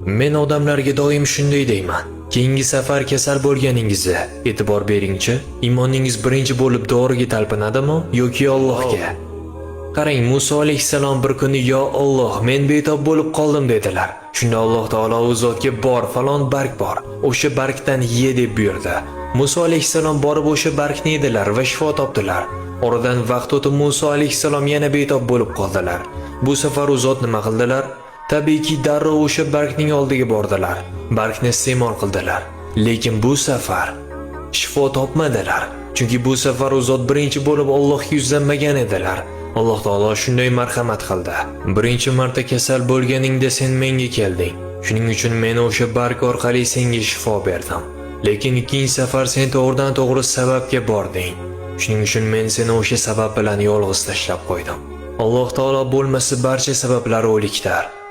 Men odamlarga doim shunday deyman. Keyingi safar kasal bo'lganingizda e'tibor beringchi, iymoningiz birinchi bo'lib doriga talpinadimi yoki Allohga? Qarang, Muso alayhissalom bir kuni "Yo Alloh, men betob bo'lib qoldim" dedilar. Shunda Alloh taolo u zotga "Bor, falon barg bor. O'sha bargdan ye" deb buyurdi. Muso alayhissalom borib o'sha bargni yedilar va shifo topdilar. Oradan vaqt o'tib Muso alayhissalom yana betob bo'lib qoldilar. Bu safar u zot nima qildilar? Tabiiyki darrov o'sha bargning oldiga bordilar. Bargni iste'mol qildilar. Lekin bu safar shifo topmadilar. Chunki bu safar u zot birinchi bo'lib Allohga yuzlanmagan edilar. Alloh taolo shunday marhamat qildi. Birinchi marta kasal bo'lganingda sen menga kelding. Shuning uchun men o'sha barg orqali senga shifo berdim. Lekin ikkinchi safar sen to'g'ridan-to'g'ri sababga bording. Shuning uchun men seni o'sha sabab bilan yolg'iz tashlab qo'ydim. Alloh taolo bo'lmasa barcha sabablar o'likdir.